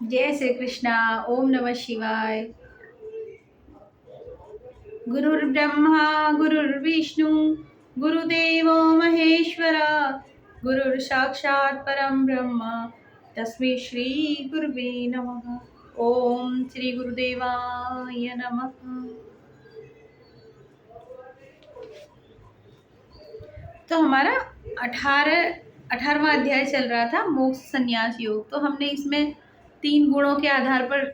जय श्री कृष्णा। ओम नमः शिवाय। गुरुर्ब्रह्मा गुरुर्विष्णु गुरुदेवो महेश्वरा, गुरुर् साक्षात् परम ब्रह्म तस्मै श्री गुरुवे नमः। ओम श्री गुरुदेवाय नमः। तो हमारा 18वां अध्याय चल रहा था, मोक्ष संन्यास योग। तो हमने इसमें 3 गुणों के आधार पर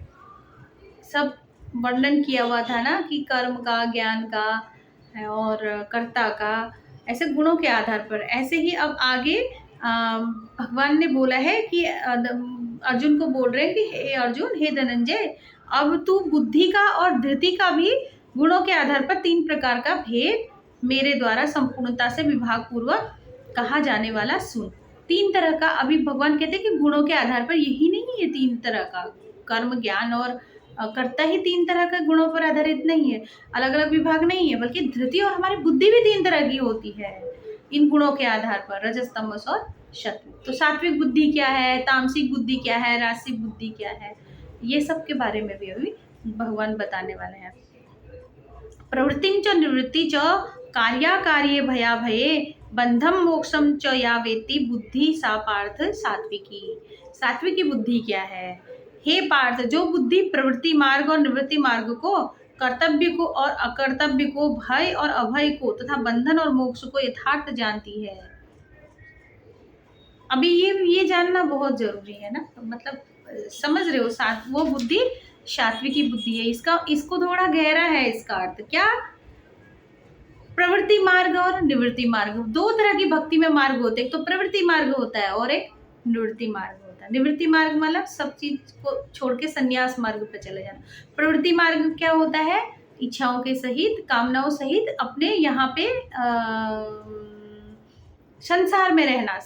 सब वर्णन किया हुआ था ना, कि कर्म का, ज्ञान का और कर्ता का, ऐसे गुणों के आधार पर। ऐसे ही अब आगे भगवान ने बोला है कि अर्जुन को बोल रहे हैं कि हे अर्जुन, हे धनंजय, अब तू बुद्धि का और धृति का भी गुणों के आधार पर 3 प्रकार का भेद मेरे द्वारा संपूर्णता से विभाग पूर्वक कहा जाने वाला सुन। 3 तरह का अभी भगवान कहते हैं कि गुणों के आधार पर, यही नहीं है 3 तरह का, कर्म, ज्ञान और कर्ता ही 3 तरह के गुणों पर आधारित नहीं है, अलग अलग विभाग नहीं है, बल्कि धृति और हमारी बुद्धि भी 3 तरह की होती है इन गुणों के आधार पर, रजस, तमस और सत्व। तो सात्विक बुद्धि क्या है, तामसिक बुद्धि क्या है, राजसिक बुद्धि क्या है, ये सब के बारे में भी अभी भगवान बताने वाले हैं। प्रवृत्तिं च निवृत्ति च कार्याकार्ये भया भये बंधम मोक्षम च या वेत्ति बुद्धि सा पार्थ सात्विकी। सात्विकी बुद्धि क्या है? हे पार्थ, जो बुद्धि प्रवृत्ति मार्ग और निवृत्ति मार्ग को, कर्तव्य को और अकर्तव्य को, भय और अभय को तथा बंधन और मोक्ष को यथार्थ जानती है। अभी ये जानना बहुत जरूरी है ना, मतलब समझ रहे हो, वो बुद्धि सात्विकी बुद्धि है। इसको थोड़ा गहरा है इसका अर्थ। क्या? प्रवृत्ति मार्ग और निवृत्ति मार्ग, 2 तरह की भक्ति में मार्ग होते हैं। एक तो प्रवृत्ति मार्ग होता है और एक निवृत्ति मार्ग होता है। निवृत्ति मार्ग मतलब सब चीज को छोड़ के संन्यास मार्ग पे चले जाना। प्रवृत्ति मार्ग क्या होता है? इच्छाओं के सहित, कामनाओं सहित अपने यहाँ पे संसार में रहना,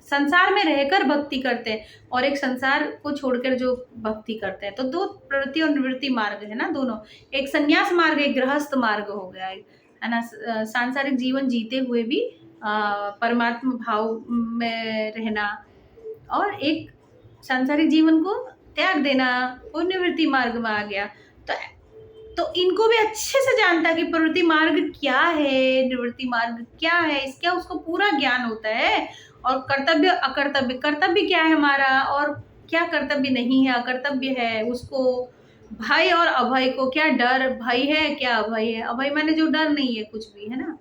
संसार में रहकर भक्ति करते हैं, और एक संसार को छोड़कर जो भक्ति करते हैं। तो 2 प्रवृत्ति और निवृत्ति मार्ग है ना, दोनों। एक संन्यास मार्ग, एक गृहस्थ मार्ग हो गया है ना, सांसारिक जीवन जीते हुए भी परमात्मा भाव में रहना, और एक सांसारिक जीवन को त्याग देना, वो निवृत्ति मार्ग में आ गया। तो इनको भी अच्छे से जानता है कि प्रवृत्ति मार्ग क्या है, निवृत्ति मार्ग क्या है, इसका उसको पूरा ज्ञान होता है। और कर्तव्य अकर्तव्य, कर्तव्य क्या है हमारा और क्या कर्तव्य नहीं है, अकर्तव्य है उसको, भय और अभय को, क्या डर भय है, क्या अभय है। अभय माने जो डर नहीं है कुछ भी, है ना।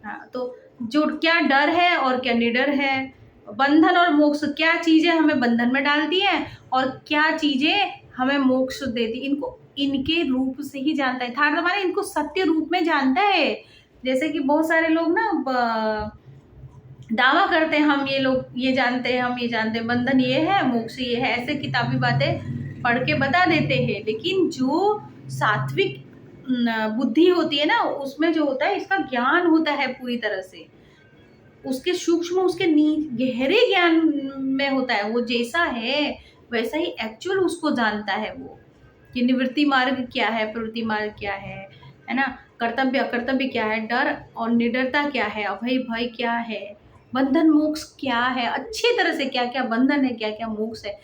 हाँ, तो जो क्या डर है और क्या निडर है। बंधन और मोक्ष, क्या चीजें हमें बंधन में डालती हैं और क्या चीजें हमें मोक्ष देती, इनको इनके रूप से ही जानता है। थर्ड हमारे इनको सत्य रूप में जानता है। जैसे कि बहुत सारे लोग ना दावा करते हैं, हम ये लोग ये जानते हैं, हम ये जानते हैं, बंधन ये है, मोक्ष ये है, ऐसे किताबी बातें पढ़ के बता देते हैं। लेकिन जो सात्विक बुद्धि होती है ना, उसमें जो होता है, इसका ज्ञान होता है पूरी तरह से, उसके सूक्ष्म, उसके गहरे ज्ञान में होता है। वो जैसा है वैसा ही एक्चुअल उसको जानता है वो, कि निवृत्ति मार्ग क्या है, प्रवृत्ति मार्ग क्या है ना, कर्तव्य अकर्तव्य क्या है, डर और निडरता क्या है, अभय भय क्या है, बंधन मोक्ष क्या है, अच्छी तरह से क्या क्या बंधन है, क्या क्या मोक्ष है।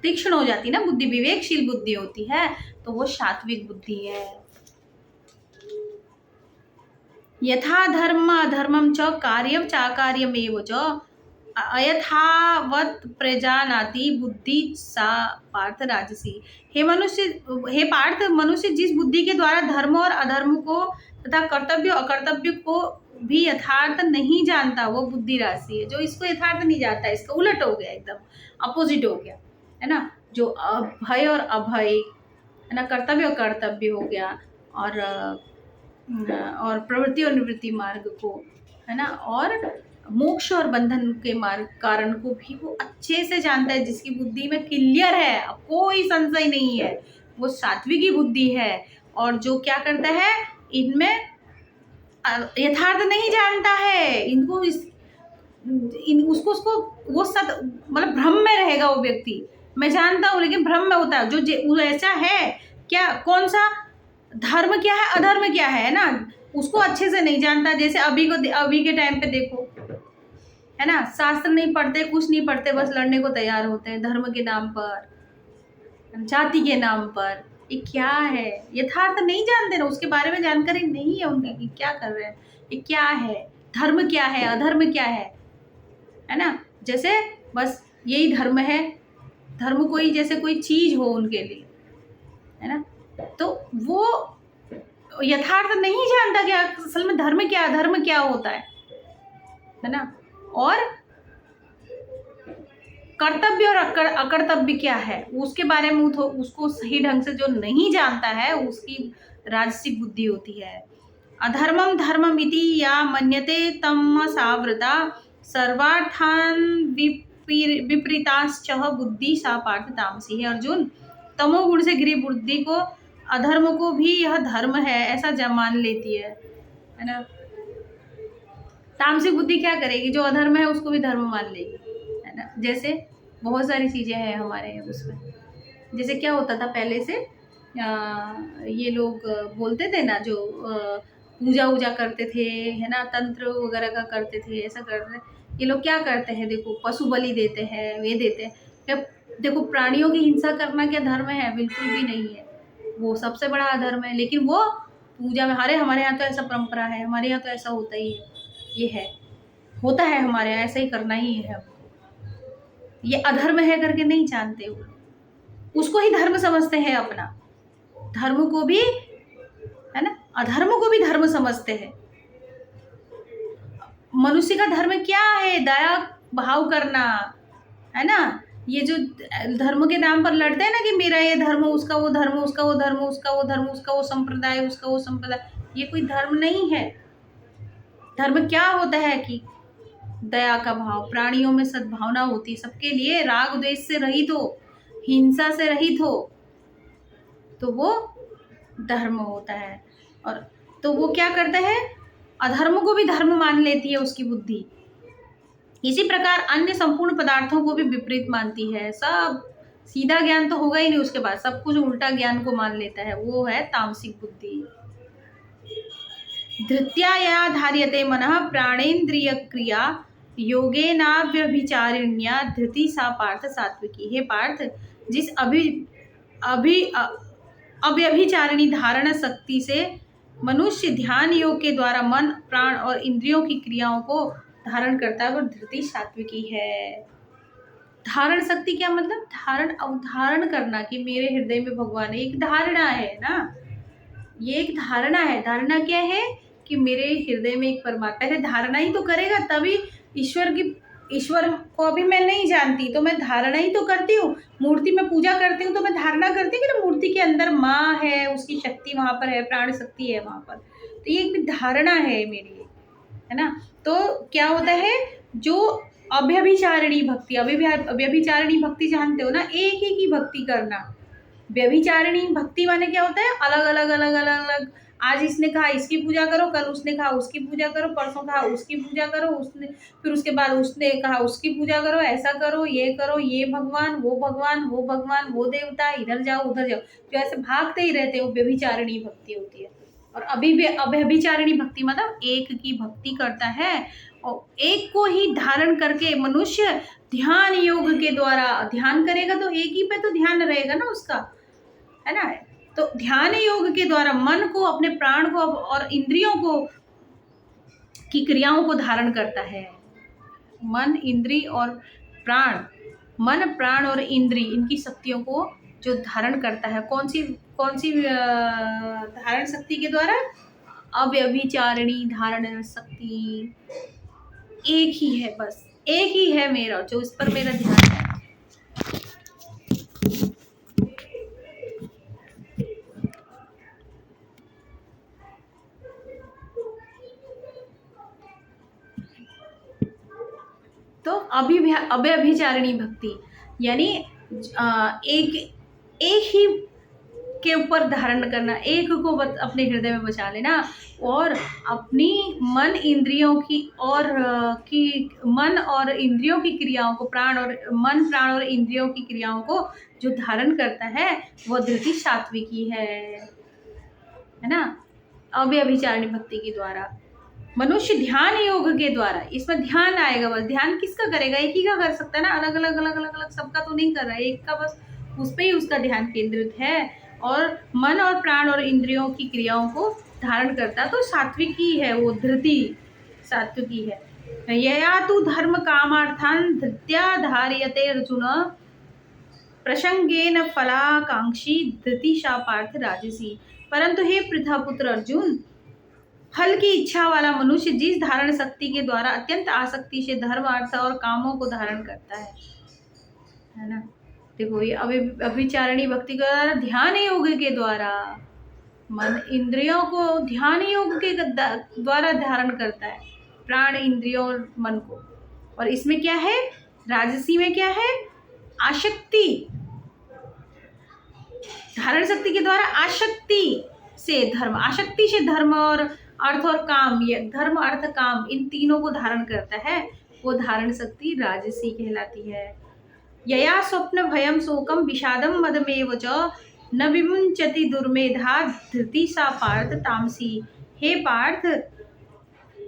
तीक्ष्ण हो जाती ना बुद्धि, विवेकशील बुद्धि होती है, तो वो सात्विक बुद्धि है। यथा धर्म अधर्मं च कार्यं चाकार्यमेव च अयथावत प्रजानाति बुद्धि सा पार्थ राजसी। हे पार्थ, मनुष्य जिस बुद्धि के द्वारा धर्म और अधर्म को तथा कर्तव्य अकर्तव्य को भी यथार्थ नहीं जानता, वो बुद्धि राशि है। जो इसको यथार्थ नहीं जानता, इसका उलट हो गया, एकदम अपोजिट हो गया, है ना। जो भय और अभय, है ना, कर्तव्य और कर्तव्य हो गया, और प्रवृत्ति और निवृत्ति मार्ग को, है ना, और मोक्ष और बंधन के मार्ग कारण को भी वो अच्छे से जानता है, जिसकी बुद्धि में क्लियर है, कोई संशय नहीं है, वो सात्विकी बुद्धि है। और जो क्या करता है, इनमें यथार्थ नहीं जानता है, इनको उसको वो मतलब भ्रम में रहेगा वो व्यक्ति। मैं जानता हूँ लेकिन भ्रम में होता है। जो ऐसा है, क्या कौन सा धर्म क्या है, अधर्म क्या है ना, उसको अच्छे से नहीं जानता। जैसे अभी के टाइम पे देखो, है ना, शास्त्र नहीं पढ़ते, कुछ नहीं पढ़ते, बस लड़ने को तैयार होते हैं धर्म के नाम पर, जाति के नाम पर। ये क्या है? यथार्थ नहीं जानते ना, उसके बारे में जानकारी नहीं है उनकी कि क्या कर रहे हैं, ये क्या है, धर्म क्या है, अधर्म क्या है ना। जैसे बस यही धर्म है, धर्म कोई जैसे कोई चीज हो उनके लिए, है ना। तो वो यथार्थ नहीं जानता कि असल में धर्म क्या, धर्म क्या होता है ना। और कर्तव्य और अकर्तव्य क्या है उसके बारे में उसको सही ढंग से जो नहीं जानता है, उसकी राजसिक बुद्धि होती है। अधर्मम धर्ममिति या मन्यते तमसावृता सर्वार्थान विपरीताश्च बुद्धि सा पार्थ तामसी है। अर्जुन, तमोगुण से घिरी बुद्धि को, अधर्म को भी यह धर्म है ऐसा मान लेती है ना। तामसिक बुद्धि क्या करेगी? जो अधर्म है उसको भी धर्म मान लेगी, है ना। जैसे बहुत सारी चीज़ें हैं हमारे उसमें। जैसे क्या होता था पहले से, ये लोग बोलते थे ना, जो पूजा वूजा करते थे, है ना, तंत्र वगैरह का करते थे, ऐसा करते थे। ये लोग क्या करते हैं, देखो पशु बलि देते हैं, ये देते हैं। देखो प्राणियों की हिंसा करना क्या धर्म है? बिल्कुल भी नहीं है, वो सबसे बड़ा अधर्म है। लेकिन वो पूजा में, अरे हमारे यहाँ तो ऐसा परंपरा है, हमारे यहाँ तो ऐसा होता ही है, ये है, होता है हमारे यहाँ, ऐसा ही करना ही है हमको। ये अधर्म है करके नहीं जानते वो, उसको ही धर्म समझते हैं अपना। धर्म को भी, है ना, अधर्म को भी धर्म समझते हैं। मनुष्य का धर्म क्या है? दया भाव करना, है ना। ये जो धर्म के नाम पर लड़ते हैं ना कि मेरा ये धर्म, उसका वो धर्म, उसका वो धर्म, उसका वो धर्म, उसका वो संप्रदाय, उसका वो संप्रदाय, ये कोई धर्म नहीं है। धर्म क्या होता है कि दया का भाव, प्राणियों में सद्भावना होती, सबके लिए राग द्वेष से रहित हो, हिंसा से रहित हो, तो वो धर्म होता है। और तो वो क्या करता है? अधर्म को भी धर्म मान लेती है उसकी बुद्धि। इसी प्रकार अन्य संपूर्ण पदार्थों को भी विपरीत मानती है। सब सीधा ज्ञान तो होगा ही नहीं, उसके बाद सब कुछ उल्टा ज्ञान को मान लेता है, वो है तामसिक बुद्धि। धृत्या या धार्यते मनः प्राणेन्द्रिय क्रिया योगेनाव्यभिचारिण्या धृति सा पार्थ सात्विकी। हे पार्थ, जिस अव्यभिचारिणी धारण शक्ति से मनुष्य ध्यान योग के द्वारा मन, प्राण और इंद्रियों की क्रियाओं को धारण करता है, वो धृति सात्विकी है। धारण शक्ति क्या मतलब? अवधारण करना कि मेरे हृदय में भगवान है, एक धारणा है ना, ये एक धारणा है। धारणा क्या है? कि मेरे हृदय में एक परमात्मा, पहले धारणा ही तो करेगा तभी ईश्वर को अभी मैं नहीं जानती, तो मैं धारणा ही तो करती हूँ। मूर्ति में पूजा करती हूँ तो मैं धारणा करती हूँ कि ना मूर्ति के अंदर माँ है, उसकी शक्ति वहाँ पर है, प्राण शक्ति है वहाँ पर, तो ये एक धारणा है मेरी, है ना। तो क्या होता है, जो अव्यभिचारिणी भक्ति, अव्यभिचारिणी भक्ति जानते हो ना, एक ही की भक्ति करना। व्यभिचारिणी भक्ति माने क्या होता है? अलग अलग अलग अलग अलग, आज इसने कहा इसकी पूजा करो, कल उसने कहा उसकी पूजा करो, परसों कहा उसकी पूजा करो, उसने फिर उसके बाद उसने कहा उसकी पूजा करो, ऐसा करो, ये भगवान, वो भगवान, वो भगवान, वो देवता, इधर जाओ उधर जाओ, जो ऐसे भागते ही रहते हो, व्यभिचारिणी भक्ति होती है। और अव्यभिचारिणी भक्ति मतलब एक की भक्ति करता है, और एक को ही धारण करके मनुष्य ध्यान योग के द्वारा ध्यान करेगा, तो एक ही पे तो ध्यान रहेगा ना उसका, है ना। तो ध्यान योग के द्वारा मन को, अपने प्राण को और इंद्रियों को की क्रियाओं को धारण करता है। मन, इंद्री और प्राण, मन, प्राण और इंद्री, इनकी शक्तियों को जो धारण करता है, कौन सी धारण शक्ति के द्वारा? अव्यभिचारिणी धारण शक्ति। एक ही है, बस एक ही है मेरा, जो इस पर मेरा ध्यान है। तो अव्यभिचारिणी भक्ति यानी एक ही के ऊपर धारण करना, एक को अपने हृदय में बचा लेना, और अपनी मन इंद्रियों की और मन और इंद्रियों की क्रियाओं को, मन प्राण और इंद्रियों की क्रियाओं को जो धारण करता है, वो धृति सात्विकी है ना। अव्यभिचारिणी भक्ति के द्वारा मनुष्य ध्यान योग के द्वारा, इसमें ध्यान आएगा, बस ध्यान किसका करेगा? एक ही का कर सकता है ना, अलग अलग अलग अलग अलग सबका तो नहीं कर रहा है, एक का बस उस पे ही उसका ध्यान केंद्रित है, और मन और प्राण और इंद्रियों की क्रियाओं को धारण करता है। तो सात्विकी है वो, धृति सात्विकी है। यया तु धर्म कामार्थान धृत्या धार्यते अर्जुन प्रसंगेन फलाकांक्षी धृतिशा पार्थ राजसी। परंतु हे पृथापुत्र अर्जुन, फल की इच्छा वाला मनुष्य जिस धारण शक्ति के द्वारा अत्यंत आसक्ति से धर्म अर्थ और कामों को धारण करता है ना। देखो ये अभिचारिणी भक्ति के द्वारा, ध्यान योग के द्वारा मन इंद्रियों को ध्यान योग के द्वारा धारण करता है, प्राण इंद्रियों और मन को। और इसमें क्या है, राजसी में क्या है, आशक्ति, धारण शक्ति के द्वारा आशक्ति से धर्म, आशक्ति से धर्म और अर्थ और काम, ये धर्म अर्थ काम इन तीनों को धारण करता है, वो धारण शक्ति राजसी कहलाती है। यया स्वप्न भयम शोकम विषादम मदमेव च न विमुंचति दुर्मेधा धृति सा पार्थ तामसी। हे पार्थ,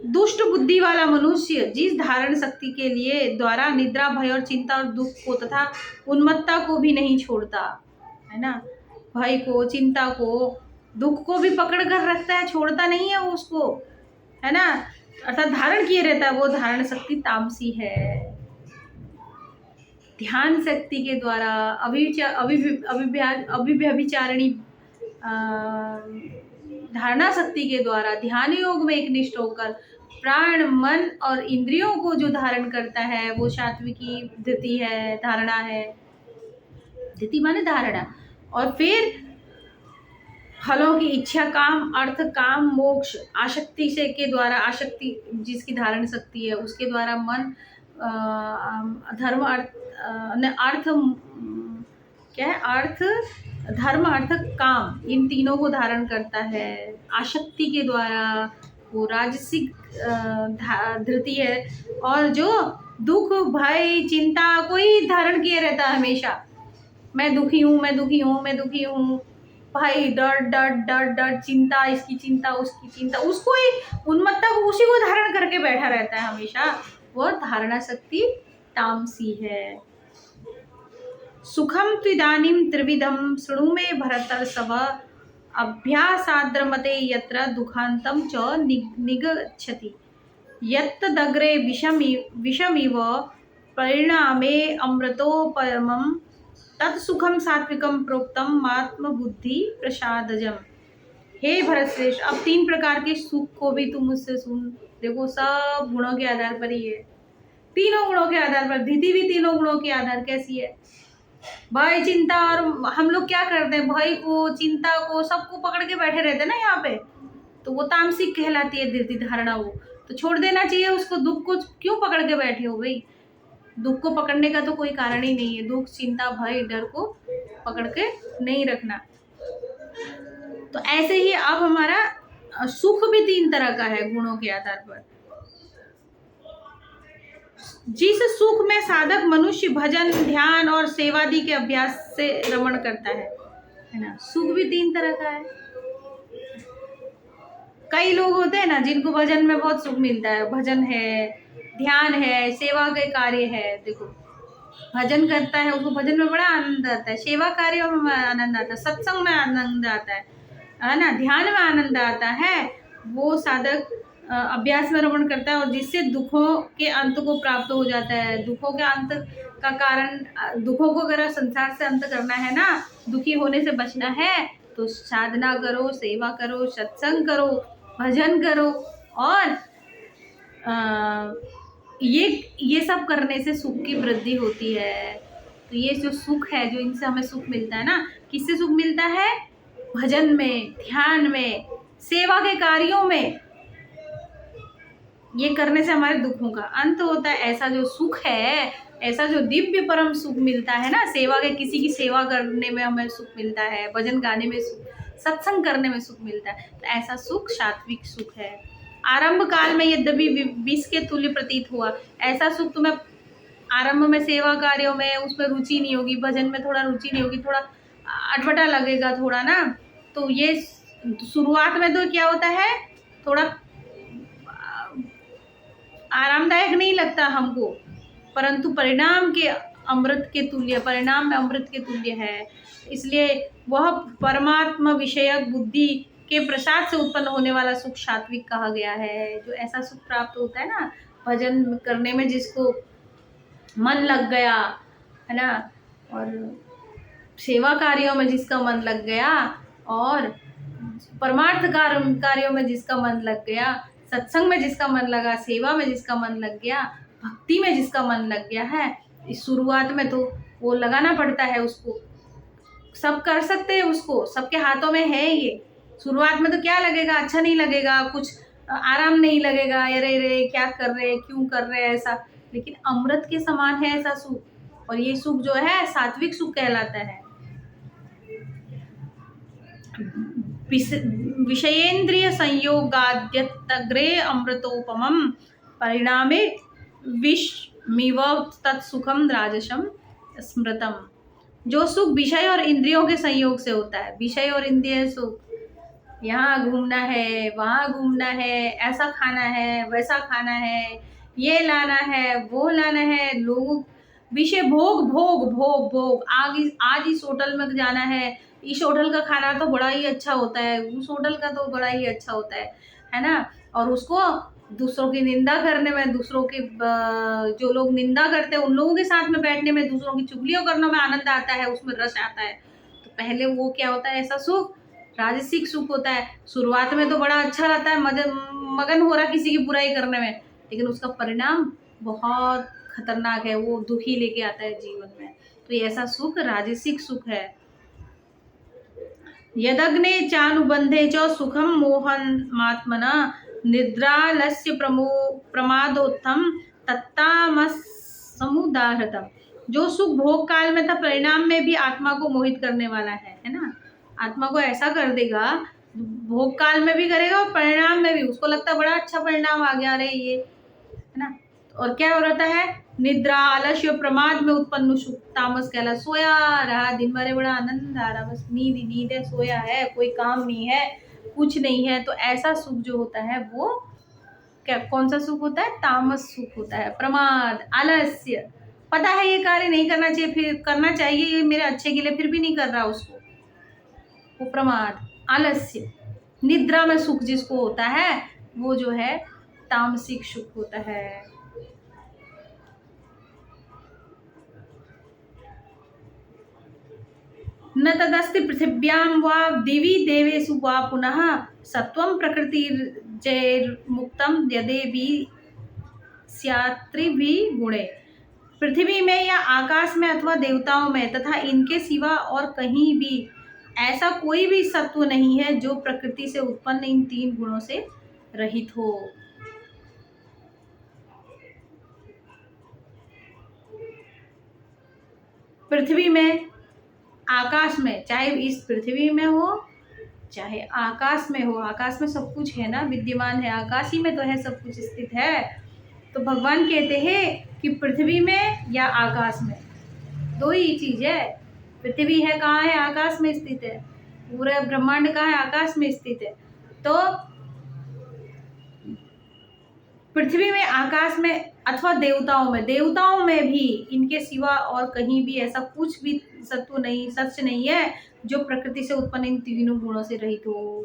दुष्ट बुद्धि वाला मनुष्य जिस धारण शक्ति के लिए द्वारा निद्रा, भय और चिंता और दुख को तथा उन्मत्ता को भी नहीं छोड़ता है ना, भय को, चिंता को, दुख को भी पकड़ कर रखता है, छोड़ता नहीं है वो उसको, है ना, अर्थात धारण किए रहता है, वो धारण शक्ति तामसी है। ध्यान शक्ति के द्वारा अभिव्यभिचारिणी धारणा शक्ति के द्वारा ध्यान योग में एक निष्ठ होकर प्राण, मन और इंद्रियों को जो धारण करता है वो सात्विकी धृति है, धारणा है। धृति माने धारणा। और फिर फलों की इच्छा, काम, अर्थ, काम, मोक्ष आशक्ति से के द्वारा, आशक्ति जिसकी धारण शक्ति है उसके द्वारा मन, धर्म, अर्थ क्या है, अर्थ, धर्म, अर्थ, काम इन तीनों को धारण करता है आशक्ति के द्वारा, वो राजसिक धृति है। और जो दुख, भय, चिंता कोई धारण किए रहता है हमेशा, मैं दुखी हूँ, मैं दुखी हूँ, मैं दुखी हूँ, भाई डर डर डर डर, चिंता, इसकी चिंता, उसकी चिंता, उसको ही, उन्मत्ता को, उसी को धारण करके बैठा रहता है हमेशा, वो धारणा शक्ति तामसी है। सुखम त्विदानीं त्रिविधम शृणु मे भरतर्षभ अभ्यासाद्रमते यत्र दुखांतम च निगच्छति यत्तदग्रे विषमिव परिणामे अमृतोपमं तत्सुखम सात्विकम प्रोक्तम आत्मबुद्धि प्रसादजम। हे भरत श्रेष्ठ, अब 3 प्रकार के सुख को भी तुम मुझसे सुन। देखो सब गुणों के आधार पर ही है, तीनों गुणों के आधार पर, धृति भी तीनों गुणों के आधार कैसी है, भय, चिंता। और हम लोग क्या करते हैं, भय को, चिंता को, सबको पकड़ के बैठे रहते हैं ना यहाँ पे, तो वो तामसिक कहलाती है धृति धारणा। वो तो छोड़ देना चाहिए उसको। दुख को क्यों पकड़ के बैठे हो भाई, दुख को पकड़ने का तो कोई कारण ही नहीं है। दुख, चिंता, भय, डर को पकड़ के नहीं रखना। तो ऐसे ही अब हमारा सुख भी 3 तरह का है गुणों के आधार पर। जिस सुख में साधक मनुष्य भजन, ध्यान और सेवादि के अभ्यास से रमण करता है ना, सुख भी 3 तरह का है। कई लोग होते हैं ना जिनको भजन में बहुत सुख मिलता है, भजन है, ध्यान है, सेवा के कार्य है। देखो भजन करता है उसको भजन में बड़ा आनंद आता है, सेवा कार्यों में आनंद आता है, सत्संग में आनंद आता है ना, ध्यान में आनंद आता है। वो साधक अभ्यास में रमण करता है, और जिससे दुखों के अंत को प्राप्त हो जाता है। दुखों के अंत का कारण, दुखों को अगर संसार से अंत करना है ना, दुखी होने से बचना है, तो साधना करो, सेवा करो, सत्संग करो, भजन करो। और ये सब करने से सुख की वृद्धि होती है। तो ये जो सुख है, जो इनसे हमें सुख मिलता है ना, किससे सुख मिलता है, भजन में, ध्यान में, सेवा के कार्यों में। ये करने से हमारे दुखों का अंत होता है। ऐसा जो सुख है, ऐसा जो दिव्य परम सुख मिलता है ना, सेवा के, किसी की सेवा करने में हमें सुख मिलता है, भजन गाने में सुख, सत्संग करने में सुख मिलता है। तो ऐसा सुख सात्विक सुख है। आरंभ काल में यद्यपि विष के तुल्य प्रतीत हुआ, ऐसा सुख तुम्हें आरंभ में सेवा कार्यों में उसमें रुचि नहीं होगी, भजन में थोड़ा रुचि नहीं होगी, थोड़ा अटपटा लगेगा थोड़ा ना। तो ये शुरुआत में तो क्या होता है, थोड़ा आरामदायक नहीं लगता हमको, परंतु परिणाम के अमृत के तुल्य, परिणाम में अमृत के तुल्य है। इसलिए वह परमात्मा विषयक बुद्धि के प्रसाद से उत्पन्न होने वाला सुख सात्विक कहा गया है। जो ऐसा सुख प्राप्त होता है ना, भजन करने में जिसको मन लग गया है ना, और सेवा कार्यों में जिसका मन लग गया, और परमार्थ कार्यों में जिसका मन लग गया, सत्संग में जिसका मन लगा, सेवा में जिसका मन लग गया, भक्ति में जिसका मन लग गया है। इस शुरुआत में तो वो लगाना पड़ता है उसको, सब कर सकते हैं, उसको सबके हाथों में है ये। शुरुआत में तो क्या लगेगा, अच्छा नहीं लगेगा, कुछ आराम नहीं लगेगा, अरे रे क्या कर रहे, क्यों कर रहे ऐसा, लेकिन अमृत के समान है ऐसा सुख। और ये सुख जो है सात्विक सुख कहलाता है। विषयेन्द्रिय संयोगाद्यतग्रे अमृतोपमं परिणामे विषमिव तत्सुखम राजसम स्मृतम। जो सुख विषय और इंद्रियों के संयोग से होता है, विषय और इंद्रिय सुख, यहाँ घूमना है, वहाँ घूमना है, ऐसा खाना है, वैसा खाना है, ये लाना है, वो लाना है, लोग विषय भोग भोग भोग भोग, आज इस होटल में जाना है, इस होटल का खाना तो बड़ा ही अच्छा होता है, उस होटल का तो बड़ा ही अच्छा होता है ना। और उसको दूसरों की निंदा करने में, दूसरों के जो लोग निंदा करते हैं उन लोगों के साथ में बैठने में, दूसरों की चुगलियों करने में आनंद आता है, उसमें रस आता है। तो पहले वो क्या होता है, ऐसा सुख राजसिक सुख होता है। शुरुआत में तो बड़ा अच्छा रहता है, मगन हो रहा किसी की बुराई करने में, लेकिन उसका परिणाम बहुत खतरनाक है, वो दुखी लेके आता है जीवन में। तो ये ऐसा सुख राजसिक सुख है। यदग्ने चानुबंधे च सुखम मोहमात्मना निद्रालस्य प्रमादोत्थम तत्तामसमुदाहृतम। जो सुख भोग काल में था, परिणाम में भी आत्मा को मोहित करने वाला है ना। आत्मा को ऐसा कर देगा, भोग काल में भी करेगा और परिणाम में भी उसको लगता है बड़ा अच्छा परिणाम आ गया रे ये, है ना। और क्या हो रहता है, निद्रा आलस्य प्रमाद में उत्पन्न सुख तामस कहला। सोया रहा दिन भर, बड़ा आनंद आ रहा, बस नींद ही नींद है, सोया है, कोई काम नहीं है, कुछ नहीं है। तो ऐसा सुख जो होता है वो क्या, कौन सा सुख होता है, तामस सुख होता है। प्रमाद आलस्य, पता है ये कार्य नहीं करना चाहिए, फिर करना चाहिए ये मेरे अच्छे के लिए, फिर भी नहीं कर रहा उसको, वो प्रमाद आलस्य। निद्रा में सुख जिसको होता है वो जो है तामसिक सुख होता है। न तदस्ति पृथिव्यां वा दिवि देवेषु वा पुनः सत्वं प्रकृतिर्जैर्मुक्तं यदेवि स्यात्रिभिः गुणे। पृथ्वी में या आकाश में अथवा देवताओं में तथा इनके सिवा और कहीं भी ऐसा कोई भी सत्व नहीं है जो प्रकृति से उत्पन्न इन तीन गुणों से रहित हो। पृथ्वी में, आकाश में, चाहे इस पृथ्वी में हो चाहे आकाश में हो, आकाश में सब कुछ है ना, विद्यमान है, आकाश ही में तो है सब कुछ स्थित है। तो भगवान कहते हैं कि पृथ्वी में या आकाश में दो ही चीज है। पृथ्वी है कहाँ है, आकाश में स्थित है, पूरे ब्रह्मांड कहाँ है, आकाश में स्थित है। तो पृथ्वी में, आकाश में अथवा देवताओं में, देवताओं में भी इनके सिवा और कहीं भी ऐसा कुछ भी सत्व नहीं, सच नहीं है जो प्रकृति से उत्पन्न इन तीनों गुणों से रहित हो।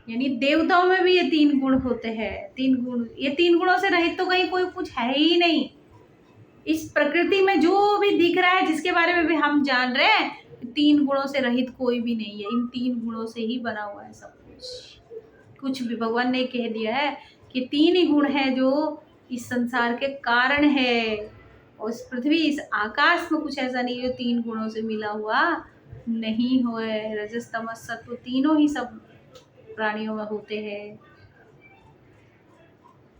यानी देवताओं में भी ये तीन गुण होते हैं, तीन गुण, ये तीन गुणों से रहित तो कहीं कोई कुछ है ही नहीं। इस प्रकृति में जो भी दिख रहा है, जिसके बारे में भी हम जान रहे हैं, तीन गुणों से रहित कोई भी नहीं है, इन तीन गुणों से ही बना हुआ है सब कुछ। कुछ भी भगवान ने कह दिया है कि तीन ही गुण है जो इस संसार के कारण है, और इस पृथ्वी, इस आकाश में कुछ ऐसा नहीं है जो तीन गुणों से मिला हुआ नहीं हो। रजस तमस सत्व तीनों ही सब प्राणियों में होते हैं,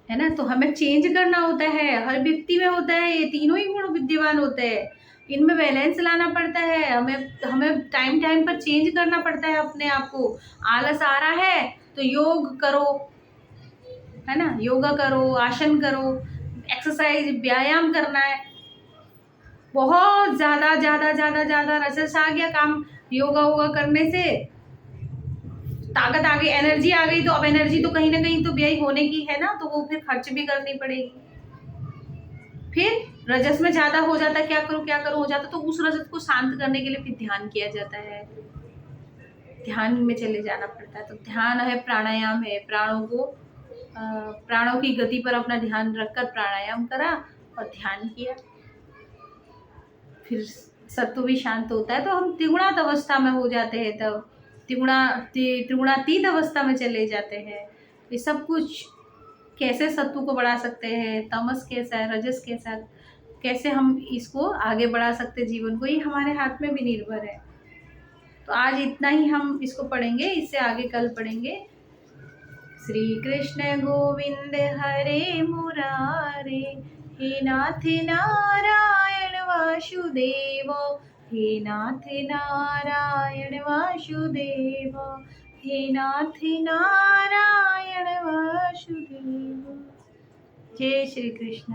है ना। तो हमें चेंज करना होता है, हर व्यक्ति में होता है, ये तीनों ही गुण विद्यमान होते हैं, इनमें बैलेंस लाना पड़ता है। हमें टाइम टाइम पर चेंज करना पड़ता है अपने आप को। आलस आ रहा है तो योग करो, है ना, योगा करो, आसन करो, एक्सरसाइज, व्यायाम करना है। बहुत ज़्यादा ज़्यादा ज़्यादा ज़्यादा रसस आ गया काम, योगा वोगा करने से ताकत आ गई, एनर्जी आ गई, तो अब एनर्जी तो कहीं ना कहीं तो व्यय होने की है ना, तो वो फिर खर्च भी करनी पड़ेगी। फिर रजस में ज़्यादा हो जाता है, क्या करूँ हो जाता, तो उस रजत को शांत करने के लिए फिर ध्यान किया जाता है, ध्यान में चले जाना पड़ता है। तो ध्यान है, प्राणायाम है, प्राणों की गति पर अपना ध्यान रखकर प्राणायाम करा और ध्यान किया, फिर सत्व भी शांत होता है, तो हम त्रिगुणात अवस्था में हो जाते हैं, तब त्रिगुणातीत अवस्था में चले जाते हैं। ये सब कुछ कैसे सत्व को बढ़ा सकते हैं, तमस कैसा है, रजस कैसा है, कैसे हम इसको आगे बढ़ा सकते हैं जीवन को, ये हमारे हाथ में भी निर्भर है। तो आज इतना ही हम इसको पढ़ेंगे, इससे आगे कल पढ़ेंगे। श्री कृष्ण गोविंद हरे मुरारे, हे नाथ नारायण वासुदेव, हे नाथ नारायण वासुदेव, हे नाथ नारायण वासुदेव। जय श्री कृष्ण।